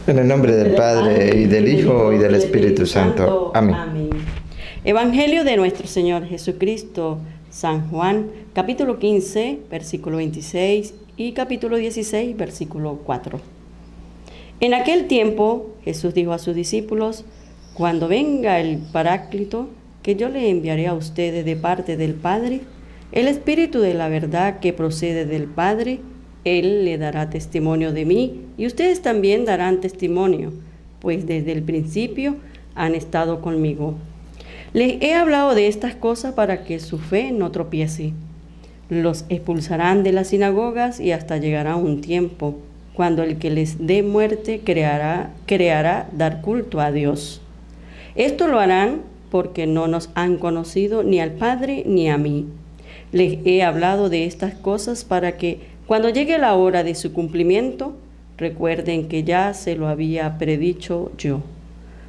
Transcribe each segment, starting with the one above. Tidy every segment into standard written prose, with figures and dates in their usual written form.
En el nombre del Padre, y del Hijo, y del Espíritu Santo. Amén. Evangelio de nuestro Señor Jesucristo, San Juan, capítulo 15, versículo 26 y capítulo 16, versículo 4. En aquel tiempo Jesús dijo a sus discípulos: cuando venga el Paráclito, que yo le enviaré a ustedes de parte del Padre, el Espíritu de la verdad que procede del Padre, Él le dará testimonio de mí, y ustedes también darán testimonio, pues desde el principio han estado conmigo. Les he hablado de estas cosas para que su fe no tropiece. Los expulsarán de las sinagogas y hasta llegará un tiempo cuando el que les dé muerte creará dar culto a Dios. Esto lo harán porque no nos han conocido ni al Padre ni a mí. Les he hablado de estas cosas para que, cuando llegue la hora de su cumplimiento, recuerden que ya se lo había predicho yo.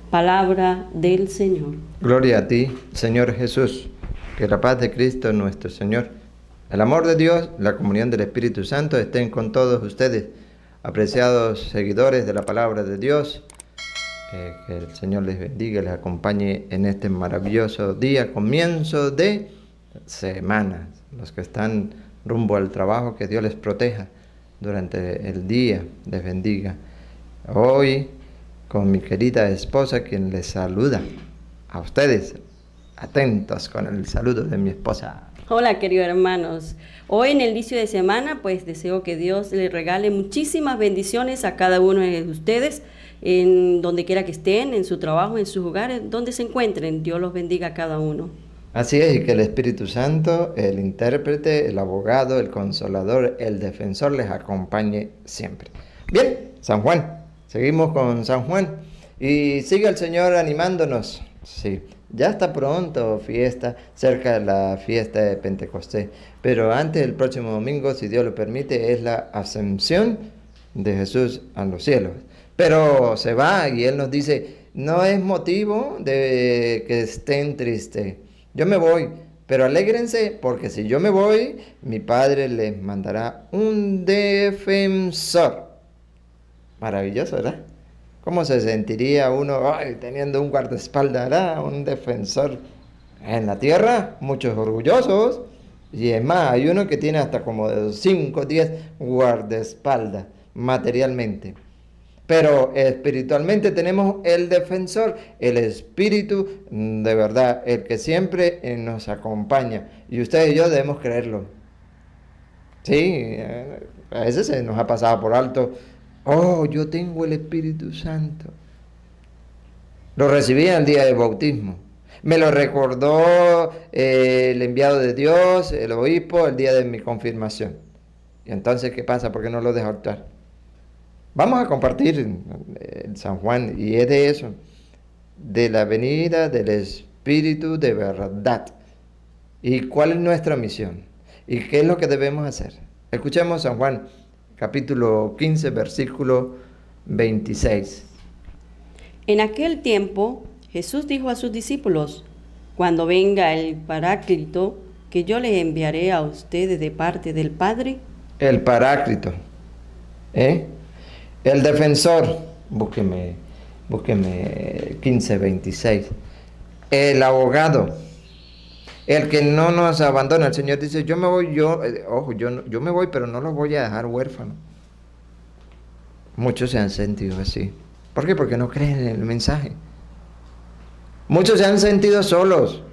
Palabra del Señor. Gloria a ti, Señor Jesús. Que la paz de Cristo nuestro Señor, el amor de Dios, la comunión del Espíritu Santo estén con todos ustedes, apreciados seguidores de la palabra de Dios. Que el Señor les bendiga y les acompañe en este maravilloso día, comienzo de semana. Los que están rumbo al trabajo, que Dios les proteja durante el día, les bendiga. Hoy, con mi querida esposa, quien les saluda a ustedes, atentos con el saludo de mi esposa. Hola, queridos hermanos. Hoy en el inicio de semana, pues deseo que Dios les regale muchísimas bendiciones a cada uno de ustedes, en donde quiera que estén, en su trabajo, en sus hogares, donde se encuentren. Dios los bendiga a cada uno. Así es, y que el Espíritu Santo, el intérprete, el abogado, el consolador, el defensor les acompañe siempre. Bien, San Juan. Seguimos con San Juan y sigue el Señor animándonos. Sí, ya está pronto fiesta, cerca de la fiesta de Pentecostés, pero antes del próximo domingo, si Dios lo permite, es la ascensión de Jesús a los cielos. Pero se va y Él nos dice, no es motivo de que estén tristes. Yo me voy, pero alégrense, porque si yo me voy, mi Padre les mandará un defensor. Maravilloso, ¿verdad? ¿Cómo se sentiría uno teniendo un guardaespaldas, ¿verdad? Un defensor en la tierra? Muchos orgullosos. Y es más, hay uno que tiene hasta como de 5 o 10 guardaespaldas materialmente. Pero espiritualmente tenemos el defensor, el Espíritu de verdad, el que siempre nos acompaña. Y ustedes y yo debemos creerlo. Sí, a veces se nos ha pasado por alto. Oh, yo tengo el Espíritu Santo. Lo recibí en el día del bautismo. Me lo recordó el enviado de Dios, el obispo, el día de mi confirmación. Y entonces, ¿qué pasa? ¿Por qué no lo deja optar? Vamos a compartir en San Juan, y es de eso, de la venida del Espíritu de verdad. ¿Y cuál es nuestra misión? ¿Y qué es lo que debemos hacer? Escuchemos San Juan, capítulo 15, versículo 26. En aquel tiempo, Jesús dijo a sus discípulos: cuando venga el Paráclito, que yo les enviaré a ustedes de parte del Padre. El Paráclito, el defensor, búsqueme 15, 26. El abogado, el que no nos abandona. El Señor dice, yo me voy, yo me voy, pero no los voy a dejar huérfanos. Muchos se han sentido así. ¿Por qué? Porque no creen en el mensaje. Muchos se han sentido solos,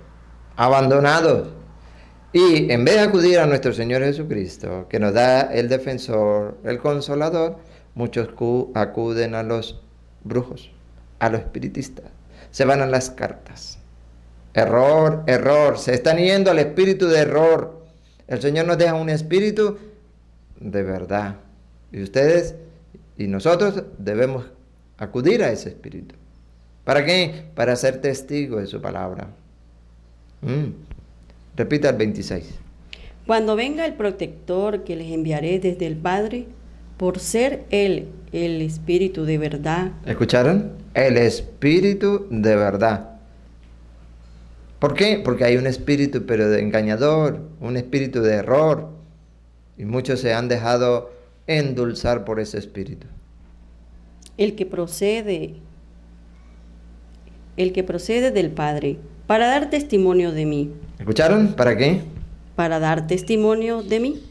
abandonados. Y en vez de acudir a nuestro Señor Jesucristo, que nos da el defensor, el consolador, muchos acuden a los brujos, a los espiritistas. Se van a las cartas. Error, error. Se están yendo al espíritu de error. El Señor nos deja un espíritu de verdad. Y ustedes y nosotros debemos acudir a ese espíritu. ¿Para qué? Para ser testigos de su palabra. Repita el 26. Cuando venga el protector que les enviaré desde el Padre, por ser Él el Espíritu de verdad. ¿Escucharon? El Espíritu de verdad. ¿Por qué? Porque hay un espíritu pero de engañador, un espíritu de error. Y muchos se han dejado endulzar por ese espíritu. el que procede del Padre, para dar testimonio de mí. ¿Escucharon? ¿Para qué? Para dar testimonio de mí.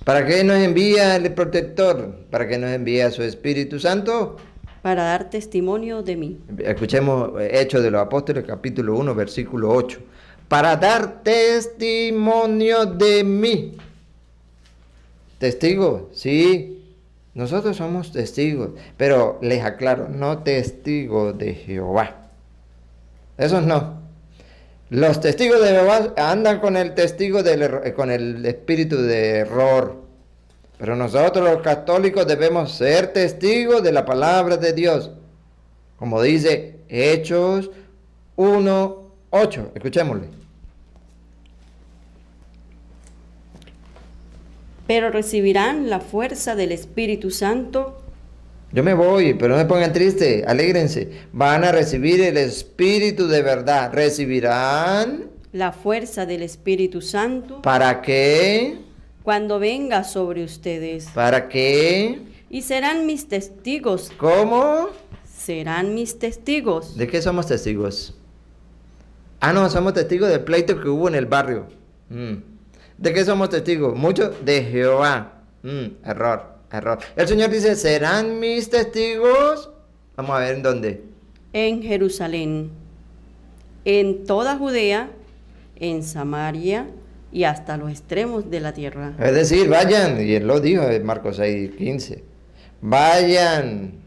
¿Para qué nos envía el protector? ¿Para qué nos envía su Espíritu Santo? Para dar testimonio de mí. Escuchemos Hechos de los Apóstoles, capítulo 1, versículo 8. Para dar testimonio de mí. Testigos, sí, nosotros somos testigos, pero les aclaro, no testigos de Jehová. Esos no. Los testigos de Jehová andan con el con el espíritu de error. Pero nosotros los católicos debemos ser testigos de la palabra de Dios. Como dice Hechos 1:8. Escuchémosle. Pero recibirán la fuerza del Espíritu Santo. Yo me voy, pero no me pongan triste, alégrense. Van a recibir el Espíritu de verdad. Recibirán. La fuerza del Espíritu Santo. ¿Para qué? Cuando venga sobre ustedes. ¿Para qué? Y serán mis testigos. ¿Cómo? Serán mis testigos. ¿De qué somos testigos? Ah, no, somos testigos del pleito que hubo en el barrio. ¿De qué somos testigos? Mucho de Jehová. Error. El Señor dice, ¿serán mis testigos? Vamos a ver en dónde. En Jerusalén, en toda Judea, en Samaria y hasta los extremos de la tierra. Es decir, vayan, y él lo dijo en Marcos 6:15. Vayan.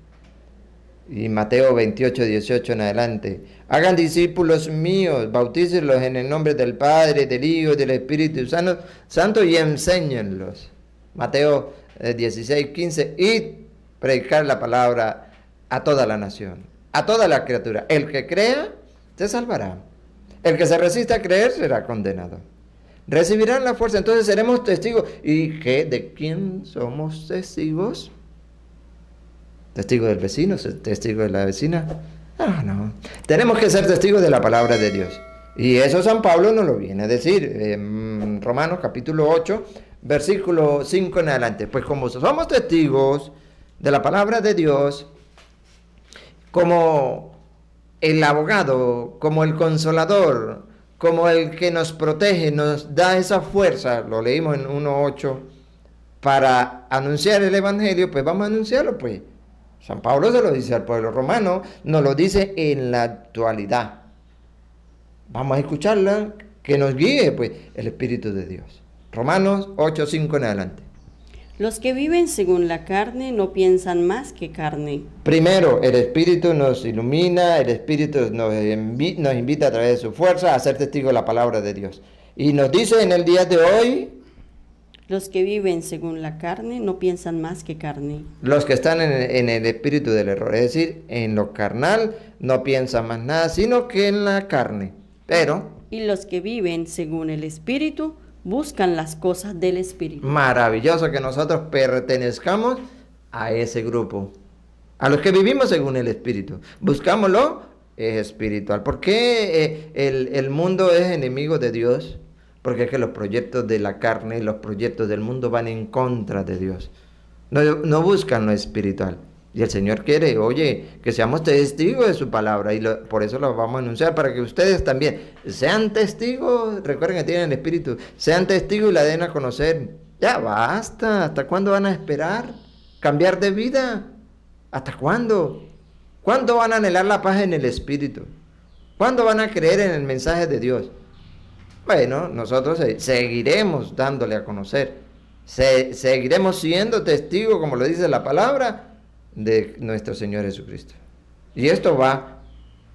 Y Mateo 28:18 en adelante. Hagan discípulos míos, bautícenlos en el nombre del Padre, del Hijo y del Espíritu Santo y enséñenlos. Mateo 16:15, y predicar la palabra a toda la nación, a toda la criatura. El que crea, se salvará. El que se resista a creer, será condenado. Recibirán la fuerza, entonces seremos testigos. ¿Y qué? ¿De quién somos testigos? ¿Testigo del vecino? ¿Testigo de la vecina? No. Tenemos que ser testigos de la palabra de Dios. Y eso San Pablo nos lo viene a decir en Romanos capítulo 8, versículo 5 en adelante. Pues como somos testigos de la palabra de Dios, como el abogado, como el consolador, como el que nos protege, nos da esa fuerza, lo leímos en 1:8, para anunciar el Evangelio, pues vamos a anunciarlo, pues. San Pablo se lo dice al pueblo romano, nos lo dice en la actualidad. Vamos a escucharla, que nos guíe, pues, el Espíritu de Dios. Romanos 8:5 en adelante. Los que viven según la carne no piensan más que carne. Primero, el Espíritu nos ilumina, el Espíritu nos invita a través de su fuerza a ser testigos de la palabra de Dios. Y nos dice en el día de hoy, los que viven según la carne no piensan más que carne. Los que están en el espíritu del error, es decir, en lo carnal, no piensan más nada, sino que en la carne. Pero... Y los que viven según el Espíritu buscan las cosas del Espíritu. Maravilloso que nosotros pertenezcamos a ese grupo. A los que vivimos según el Espíritu. Buscámoslo, es espiritual. ¿Por qué el mundo es enemigo de Dios? Porque es que los proyectos de la carne y los proyectos del mundo van en contra de Dios. No buscan lo espiritual. Y el Señor quiere, oye, que seamos testigos de su palabra. Y por eso lo vamos a anunciar, para que ustedes también sean testigos. Recuerden que tienen el Espíritu. Sean testigos y la den a conocer. Ya basta. ¿Hasta cuándo van a esperar? ¿Cambiar de vida? ¿Hasta cuándo? ¿Cuándo van a anhelar la paz en el Espíritu? ¿Cuándo van a creer en el mensaje de Dios? Bueno, nosotros seguiremos dándole a conocer, seguiremos siendo testigos, como lo dice la palabra, de nuestro Señor Jesucristo. Y esto va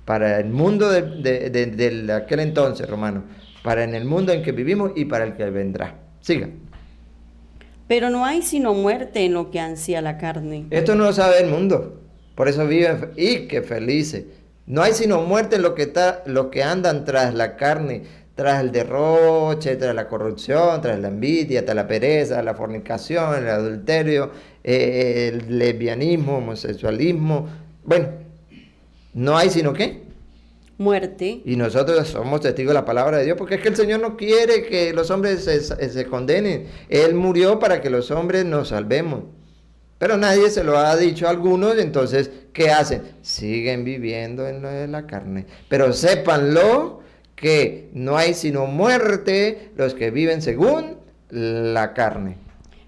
para el mundo de aquel entonces, romano, para en el mundo en que vivimos y para el que vendrá. Siga. Pero no hay sino muerte en lo que ansía la carne. Esto no lo sabe el mundo, por eso viven y que felices. No hay sino muerte en lo que andan tras la carne, tras el derroche, tras la corrupción, tras la envidia, tras la pereza, la fornicación, el adulterio, el lesbianismo, homosexualismo. Bueno, no hay sino ¿qué? Muerte. Y nosotros somos testigos de la palabra de Dios, porque es que el Señor no quiere que los hombres se condenen. Él murió para que los hombres nos salvemos. Pero nadie se lo ha dicho a algunos, entonces, ¿qué hacen? Siguen viviendo en lo de la carne. Pero sépanlo que no hay sino muerte los que viven según la carne.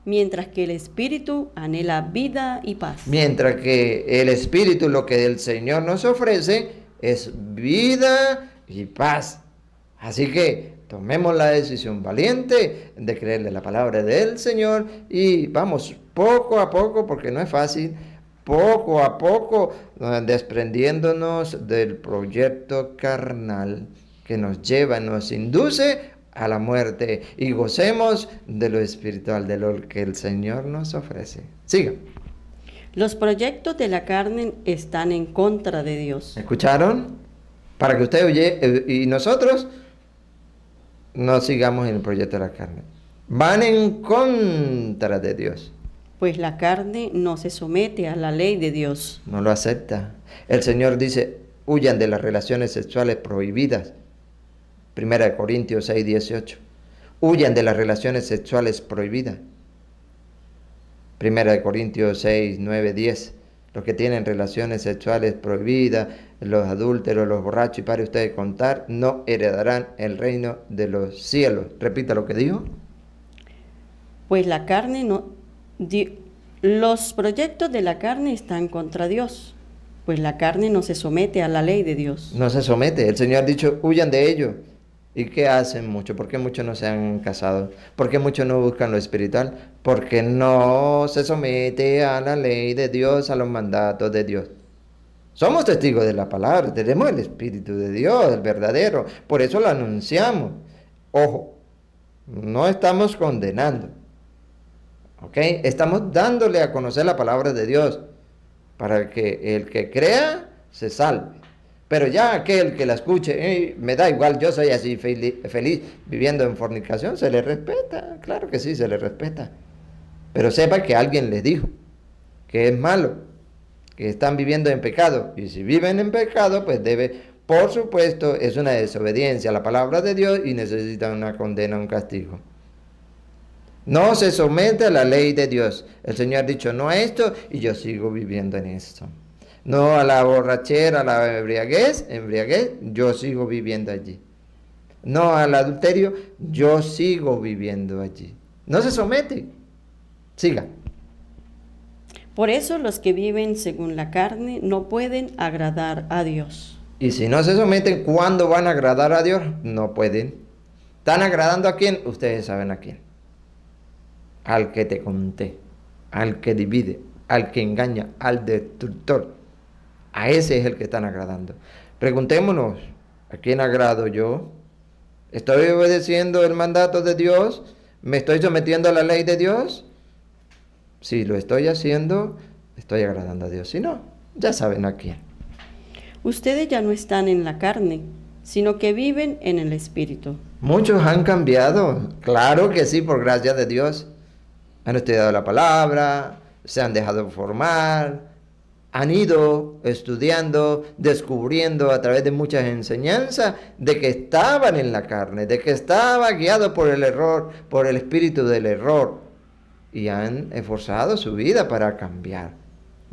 Mientras que el Espíritu anhela vida y paz. Mientras que el Espíritu, lo que el Señor nos ofrece, es vida y paz. Así que tomemos la decisión valiente de creerle la palabra del Señor y vamos poco a poco, porque no es fácil, poco a poco desprendiéndonos del proyecto carnal que nos lleva, nos induce a la muerte y gocemos de lo espiritual, de lo que el Señor nos ofrece. Siga. Los proyectos de la carne están en contra de Dios. ¿Escucharon? Para que usted oye y nosotros no sigamos en el proyecto de la carne. Van en contra de Dios. Pues la carne no se somete a la ley de Dios. No lo acepta. El Señor dice, huyan de las relaciones sexuales prohibidas. 1 Corintios 6, 18. Huyan de las relaciones sexuales prohibidas. 1 Corintios 6, 9, 10. Los que tienen relaciones sexuales prohibidas, los adúlteros, los borrachos, y pare usted de contar, no heredarán el reino de los cielos. Repita lo que dijo. Pues la carne no... Los proyectos de la carne están contra Dios. Pues la carne no se somete a la ley de Dios. No se somete. El Señor ha dicho, huyan de ello. ¿Y qué hacen muchos? ¿Por qué muchos no se han casado? ¿Por qué muchos no buscan lo espiritual? Porque no se somete a la ley de Dios, a los mandatos de Dios. Somos testigos de la palabra, tenemos el Espíritu de Dios, el verdadero. Por eso lo anunciamos. Ojo, no estamos condenando. ¿Ok? Estamos dándole a conocer la palabra de Dios para que el que crea se salve. Pero ya aquel que la escuche, me da igual, yo soy así feliz viviendo en fornicación, se le respeta, claro que sí, se le respeta. Pero sepa que alguien les dijo que es malo, que están viviendo en pecado. Y si viven en pecado, pues debe, por supuesto, es una desobediencia a la palabra de Dios y necesitan una condena, un castigo. No se somete a la ley de Dios. El Señor ha dicho no a esto y yo sigo viviendo en esto. No a la borrachera, a la embriaguez, yo sigo viviendo allí. No al adulterio, yo sigo viviendo allí. No se somete. Siga. Por eso los que viven según la carne no pueden agradar a Dios. Y si no se someten, ¿cuándo van a agradar a Dios? No pueden. ¿Están agradando a quién? Ustedes saben a quién. Al que te conté, al que divide, al que engaña, al destructor. A ese es el que están agradando. Preguntémonos, ¿a quién agrado yo? ¿Estoy obedeciendo el mandato de Dios? ¿Me estoy sometiendo a la ley de Dios? Si lo estoy haciendo, estoy agradando a Dios. Si no, ya saben a quién. Ustedes ya no están en la carne, sino que viven en el Espíritu. Muchos han cambiado, claro que sí, por gracia de Dios. Han estudiado la palabra, se han dejado formar, han ido estudiando, descubriendo a través de muchas enseñanzas de que estaban en la carne, de que estaba guiado por el error, por el espíritu del error, y han esforzado su vida para cambiar.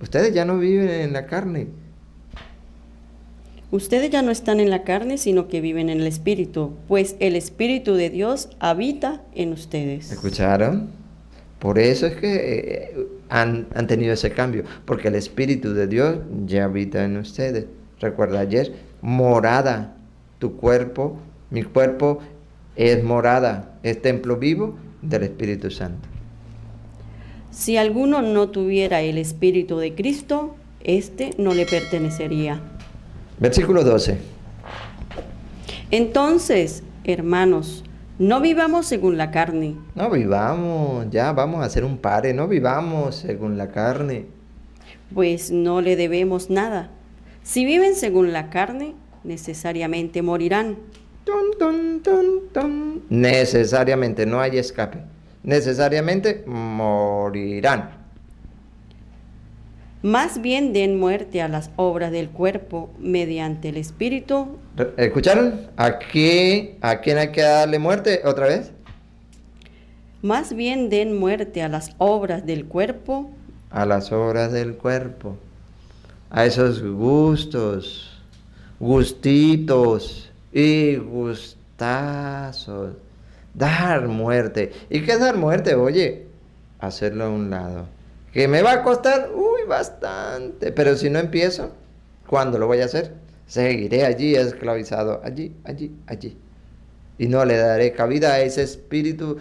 Ustedes ya no viven en la carne. Ustedes ya no están en la carne, sino que viven en el Espíritu, pues el Espíritu de Dios habita en ustedes. ¿Escucharon? Por eso es que han tenido ese cambio, porque el Espíritu de Dios ya habita en ustedes. Recuerda ayer, morada, tu cuerpo, mi cuerpo es morada, es templo vivo del Espíritu Santo. Si alguno no tuviera el Espíritu de Cristo, éste no le pertenecería. Versículo 12. Entonces, hermanos, no vivamos según la carne. No vivamos, ya vamos a hacer un pare, no vivamos según la carne. Pues no le debemos nada. Si viven según la carne, necesariamente morirán. Necesariamente, no hay escape. Necesariamente morirán. Más bien den muerte a las obras del cuerpo mediante el Espíritu. ¿Escucharon? ¿A quién hay que darle muerte otra vez? Más bien den muerte a las obras del cuerpo a las obras del cuerpo, a esos gustos, gustitos y gustazos. Dar muerte. ¿Y qué es dar muerte? Oye, hacerlo a un lado. ¿Que me va a costar? Uy, bastante. Pero si no empiezo, ¿cuándo lo voy a hacer? Seguiré allí esclavizado, allí, allí, allí. Y no le daré cabida a ese espíritu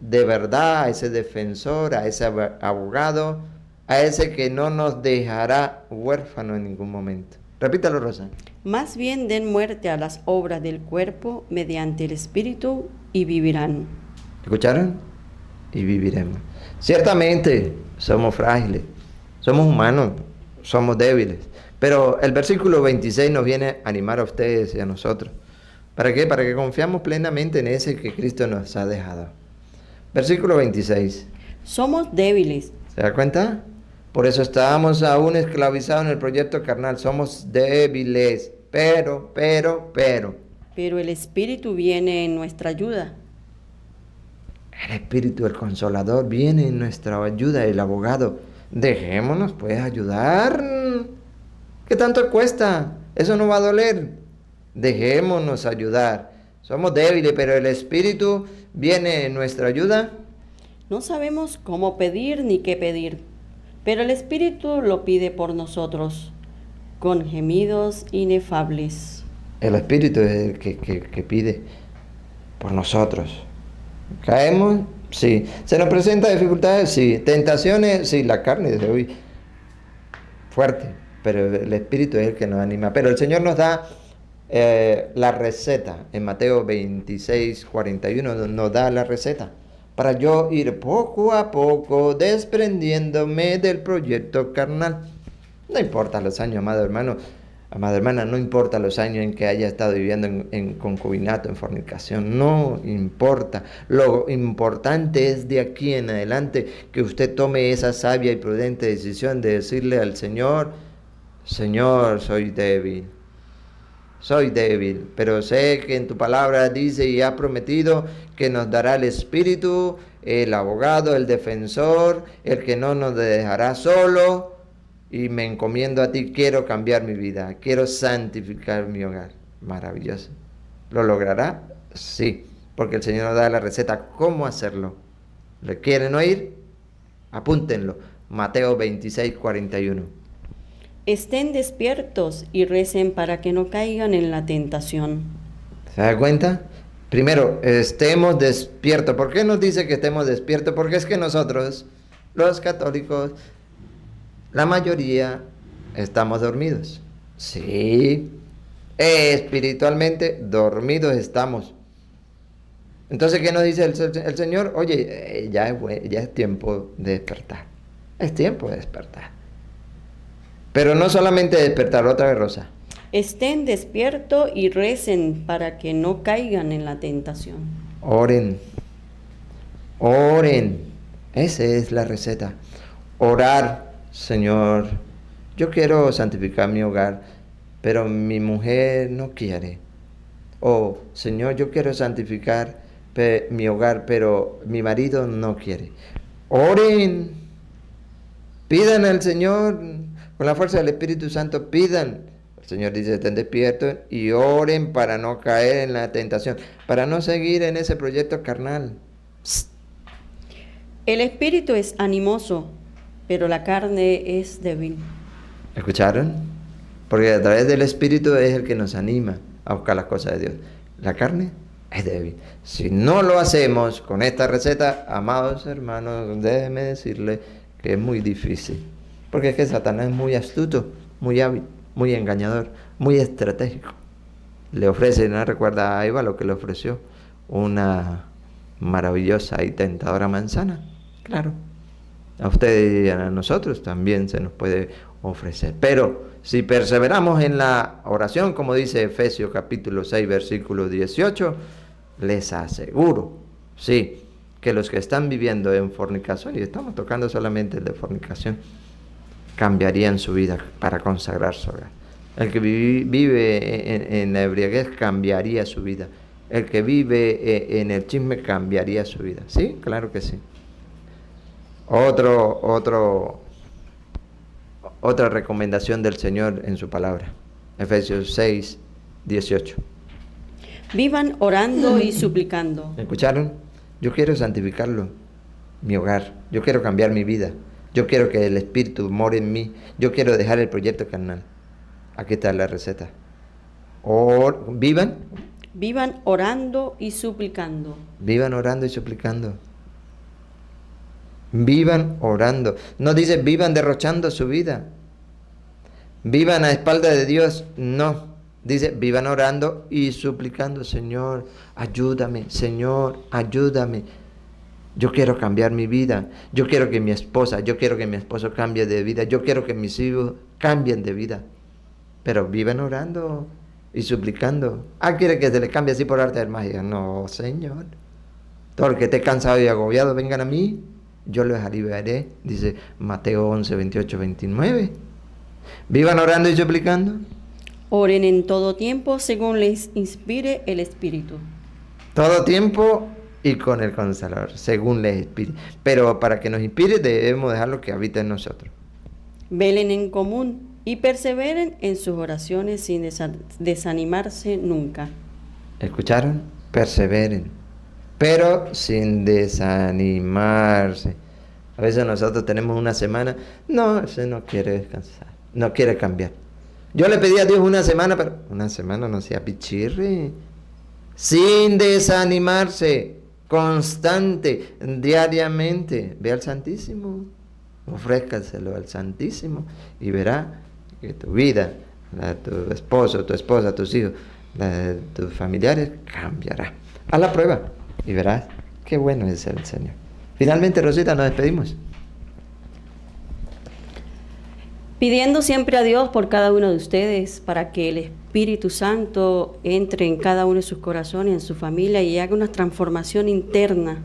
de verdad, a ese defensor, a ese abogado, a ese que no nos dejará huérfano en ningún momento. Repítalo, Rosa. Más bien den muerte a las obras del cuerpo mediante el espíritu y vivirán. ¿Escucharon? Y viviremos. Ciertamente somos frágiles, somos humanos, somos débiles. Pero el versículo 26 nos viene a animar a ustedes y a nosotros. ¿Para qué? Para que confiamos plenamente en ese que Cristo nos ha dejado. Versículo 26. Somos débiles. ¿Se da cuenta? Por eso estábamos aún esclavizados en el proyecto carnal. Somos débiles. Pero. Pero el Espíritu viene en nuestra ayuda. El Espíritu, el Consolador, viene en nuestra ayuda, el abogado. Dejémonos, pues, ayudar. ¿Qué tanto cuesta? Eso no va a doler. Dejémonos ayudar. Somos débiles, pero el Espíritu viene en nuestra ayuda. No sabemos cómo pedir ni qué pedir, pero el Espíritu lo pide por nosotros, con gemidos inefables. El Espíritu es el que pide por nosotros. ¿Caemos? Sí. ¿Se nos presentan dificultades? Sí. ¿Tentaciones? Sí. La carne de hoy fuerte, pero el Espíritu es el que nos anima. Pero el Señor nos da la receta. En Mateo 26, 41 nos da la receta para yo ir poco a poco desprendiéndome del proyecto carnal. No importa los años, amado hermano, amada hermana, no importa los años en que haya estado viviendo en concubinato, en fornicación, no importa. Lo importante es de aquí en adelante que usted tome esa sabia y prudente decisión de decirle al Señor: Señor, soy débil, pero sé que en tu palabra dice y ha prometido que nos dará el Espíritu, el abogado, el defensor, el que no nos dejará solo. Y me encomiendo a ti, quiero cambiar mi vida, quiero santificar mi hogar. Maravilloso. ¿Lo logrará? Sí, porque el Señor nos da la receta cómo hacerlo. ¿Le quieren oír? Apúntenlo. Mateo 26, 41. Estén despiertos y recen para que no caigan en la tentación. ¿Se da cuenta? Primero, estemos despiertos. ¿Por qué nos dice que estemos despiertos? Porque es que nosotros, los católicos, la mayoría, estamos dormidos. Sí, espiritualmente dormidos estamos. Entonces, ¿qué nos dice el Señor? Oye, ya es tiempo de despertar. Es tiempo de despertar. Pero no solamente despertar, otra vez, Rosa. Estén despiertos y recen para que no caigan en la tentación. Oren. Esa es la receta. Orar. Señor, yo quiero santificar mi hogar, pero mi mujer no quiere. O, Señor, yo quiero santificar mi hogar, pero mi marido no quiere. Oren, pidan al Señor, con la fuerza del Espíritu Santo, pidan. El Señor dice: estén despiertos y oren para no caer en la tentación, para no seguir en ese proyecto carnal. Psst. El Espíritu es animoso, pero la carne es débil. ¿Escucharon? Porque a través del Espíritu es el que nos anima a buscar las cosas de Dios. La carne es débil. Si no lo hacemos con esta receta, amados hermanos, déjenme decirles que es muy difícil. Porque es que Satanás es muy astuto, muy hábil, muy engañador, muy estratégico. Le ofrece, ¿no? Recuerda a Eva lo que le ofreció: una maravillosa y tentadora manzana. Claro. A usted y a nosotros también se nos puede ofrecer. Pero si perseveramos en la oración, como dice Efesios capítulo 6, versículo 18, les aseguro, sí, que los que están viviendo en fornicación, y estamos tocando solamente el de fornicación, cambiarían su vida para consagrar su hogar. El que vive en la embriaguez cambiaría su vida. El que vive en el chisme cambiaría su vida. ¿Sí? Claro que sí. Otra recomendación del Señor en su palabra. Efesios 6, 18. Vivan orando y suplicando. ¿Escucharon? Yo quiero santificarlo, mi hogar. Yo quiero cambiar mi vida. Yo quiero que el Espíritu more en mí. Yo quiero dejar el proyecto carnal. Aquí está la receta. Vivan. Vivan orando y suplicando. Vivan orando y suplicando. Vivan orando. No dice vivan derrochando su vida. Vivan a espalda de Dios. No. Dice vivan orando y suplicando. Señor, ayúdame. Señor, ayúdame. Yo quiero cambiar mi vida. Yo quiero que mi esposo cambie de vida. Yo quiero que mis hijos cambien de vida. Pero vivan orando y suplicando. ¿Quiere que se les cambie así por arte de magia? No, Señor. Todo el que esté cansado y agobiado, vengan a mí. Yo les aliviaré, dice Mateo 11, 28, 29. Vivan orando y suplicando. Oren en todo tiempo según les inspire el Espíritu. Todo tiempo y con el Consolador, según les inspire. Pero para que nos inspire debemos dejarlo que habite en nosotros. Velen en común y perseveren en sus oraciones sin desanimarse nunca. ¿Escucharon? Perseveren, pero sin desanimarse. A veces nosotros tenemos una semana, no, ese no quiere descansar, no quiere cambiar. Yo le pedí a Dios una semana, pero una semana no sea pichirre. Sin desanimarse, constante, diariamente. Ve al Santísimo, ofrézcaselo al Santísimo y verá que tu vida, la de tu esposo, tu esposa, tus hijos, la de tus familiares cambiará. Haz la prueba y verás qué bueno es el Señor. Finalmente, Rosita, nos despedimos. Pidiendo siempre a Dios por cada uno de ustedes para que el Espíritu Santo entre en cada uno de sus corazones, en su familia y haga una transformación interna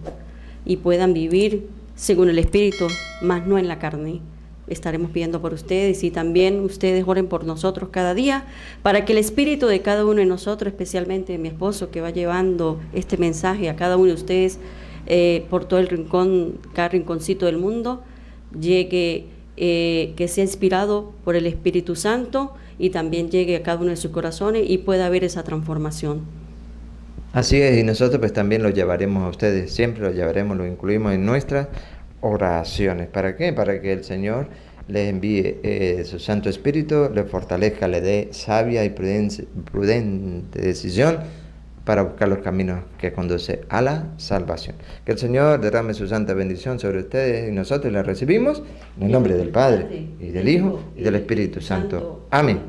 y puedan vivir según el Espíritu, más no en la carne. Estaremos pidiendo por ustedes y también ustedes oren por nosotros cada día para que el espíritu de cada uno de nosotros, especialmente de mi esposo que va llevando este mensaje a cada uno de ustedes por todo el rincón, cada rinconcito del mundo, llegue, que sea inspirado por el Espíritu Santo y también llegue a cada uno de sus corazones y pueda haber esa transformación. Así es, y nosotros pues también lo llevaremos a ustedes, siempre lo llevaremos, lo incluimos en nuestras oraciones. ¿Para qué? Para que el Señor les envíe su Santo Espíritu, les fortalezca, le dé sabia y prudente decisión para buscar los caminos que conducen a la salvación. Que el Señor derrame su santa bendición sobre ustedes y nosotros la recibimos en el nombre del Padre y del Hijo y del Espíritu Santo. Amén.